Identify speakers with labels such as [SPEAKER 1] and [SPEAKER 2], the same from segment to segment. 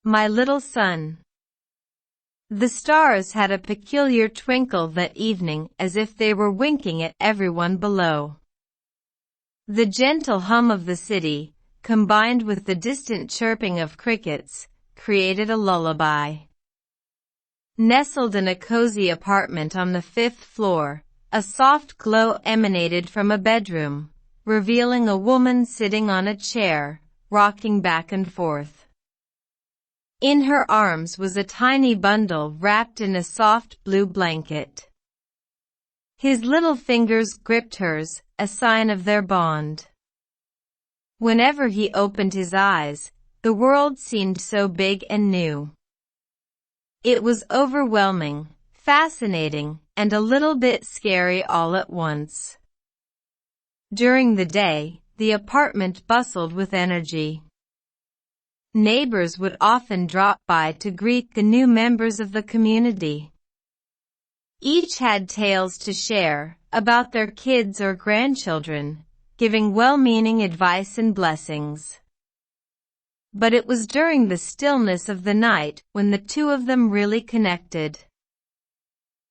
[SPEAKER 1] My little son. The stars had a peculiar twinkle that evening, as if they were winking at everyone below. The gentle hum of the city, combined with the distant chirping of crickets, created a lullaby. Nestled in a cozy apartment on the 5th floor, a soft glow emanated from a bedroom, revealing a woman sitting on a chair, rocking back and forth. In her arms was a tiny bundle wrapped in a soft blue blanket. His little fingers gripped hers, a sign of their bond. Whenever he opened his eyes, the world seemed so big and new. It was overwhelming, fascinating, and a little bit scary all at once. During the day, the apartment bustled with energy. Neighbors would often drop by to greet the new members of the community. Each had tales to share about their kids or grandchildren, giving well-meaning advice and blessings. But it was during the stillness of the night when the two of them really connected.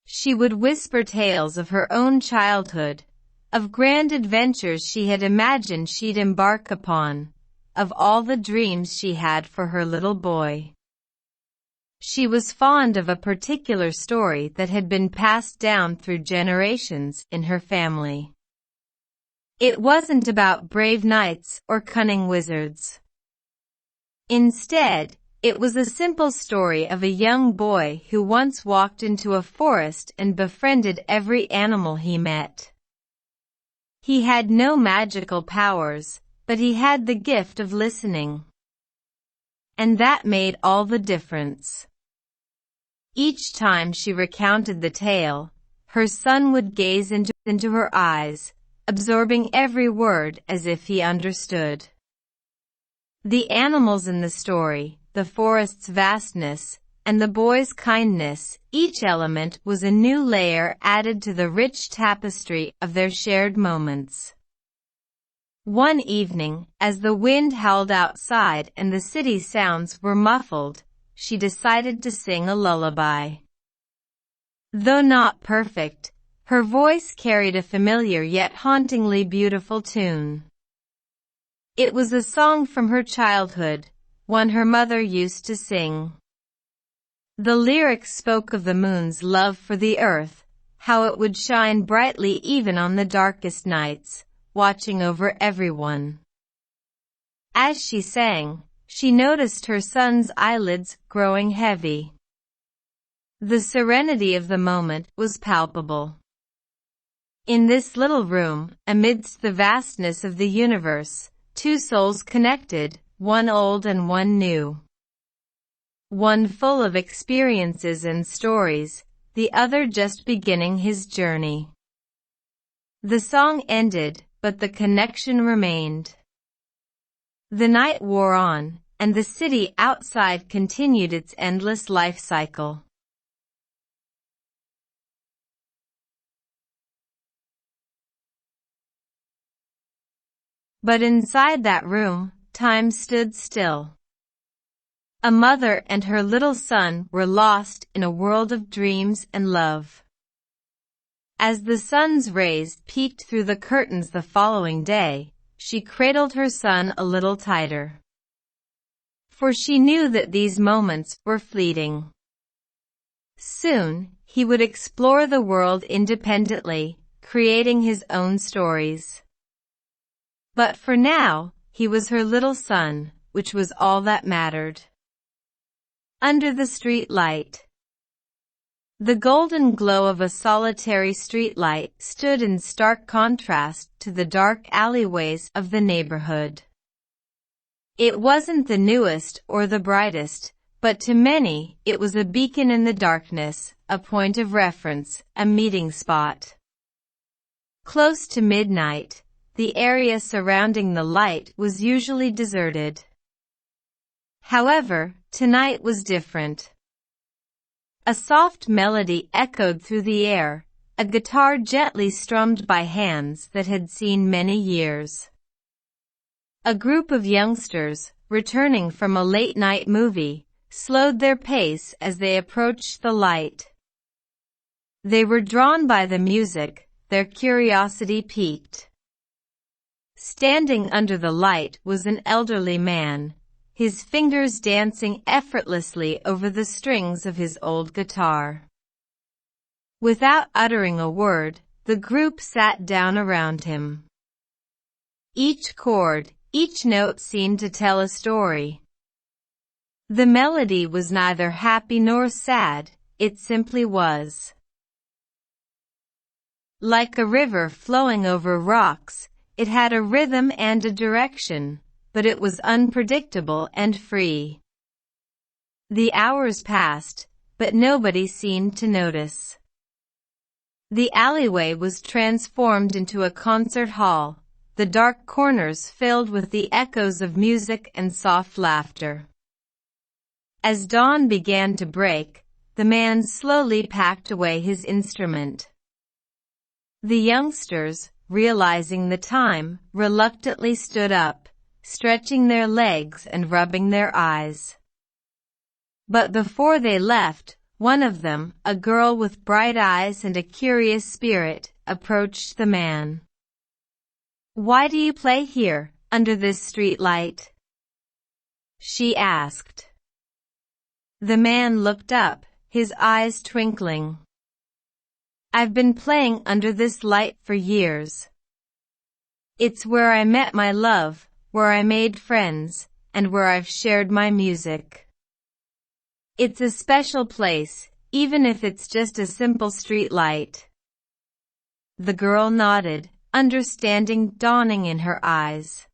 [SPEAKER 1] She would whisper tales of her own childhood, of grand adventures she had imagined she'd embark upon, of all the dreams she had for her little boy. She was fond of a particular story that had been passed down through generations in her family. It wasn't about brave knights or cunning wizards. Instead, it was a simple story of a young boy who once walked into a forest and befriended every animal he met. He had no magical powers, but he had the gift of listening. And that made all the difference. Each time she recounted the tale, her son would gaze into her eyes, absorbing every word as if he understood. The animals in the story, the forest's vastness, and the boy's kindness, each element was a new layer added to the rich tapestry of their shared moments. One evening, as the wind howled outside and the city sounds were muffled, she decided to sing a lullaby. Though not perfect, her voice carried a familiar yet hauntingly beautiful tune. It was a song from her childhood, one her mother used to sing. The lyrics spoke of the moon's love for the earth, how it would shine brightly even on the darkest nights, watching over everyone. As she sang, she noticed her son's eyelids growing heavy. The serenity of the moment was palpable. In this little room, amidst the vastness of the universe, two souls connected, one old and one new. One full of experiences and stories, the other just beginning his journey. The song ended, but the connection remained. The night wore on, and the city outside continued its endless life cycle. But inside that room, time stood still. A mother and her little son were lost in a world of dreams and love. As the sun's rays peeked through the curtains the following day, she cradled her son a little tighter. For she knew that these moments were fleeting. Soon, he would explore the world independently, creating his own stories. But for now, he was her little son, which was all that mattered. Under the street light. The golden glow of a solitary streetlight stood in stark contrast to the dark alleyways of the neighborhood. It wasn't the newest or the brightest, but to many, it was a beacon in the darkness, a point of reference, a meeting spot. Close to midnight, the area surrounding the light was usually deserted. However, tonight was different. A soft melody echoed through the air, a guitar gently strummed by hands that had seen many years. A group of youngsters, returning from a late-night movie, slowed their pace as they approached the light. They were drawn by the music, their curiosity piqued. Standing under the light was an elderly man, his fingers dancing effortlessly over the strings of his old guitar. Without uttering a word, the group sat down around him. Each chord, each note seemed to tell a story. The melody was neither happy nor sad, it simply was. Like a river flowing over rocks, it had a rhythm and a direction, but it was unpredictable and free. The hours passed, but nobody seemed to notice. The alleyway was transformed into a concert hall, the dark corners filled with the echoes of music and soft laughter. As dawn began to break, the man slowly packed away his instrument. The youngsters, realizing the time, reluctantly stood up, stretching their legs and rubbing their eyes. But before they left, one of them, a girl with bright eyes and a curious spirit, approached the man. "Why do you play here, under this street light?" she asked. The man looked up, his eyes twinkling. "I've been playing under this light for years. It's where I met my love, where I made friends, and where I've shared my music. It's a special place, even if it's just a simple street light." The girl nodded, understanding dawning in her eyes.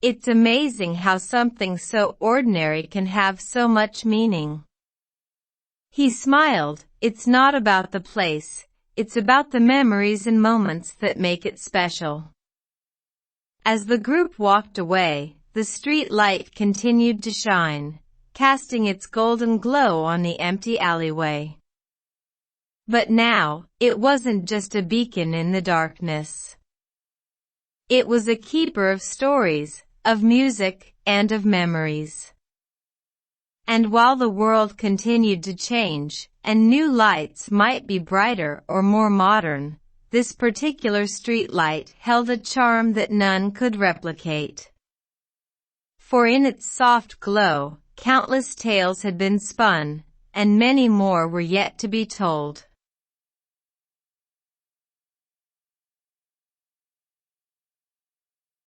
[SPEAKER 1] It's amazing how something so ordinary can have so much meaning. He smiled. It's not about the place, it's about the memories and moments that make it special. As the group walked away, the street light continued to shine, casting its golden glow on the empty alleyway. But now, it wasn't just a beacon in the darkness. It was a keeper of stories, of music, and of memories. And while the world continued to change, and new lights might be brighter or more modern, this particular street light held a charm that none could replicate. For in its soft glow, countless tales had been spun, and many more were yet to be told.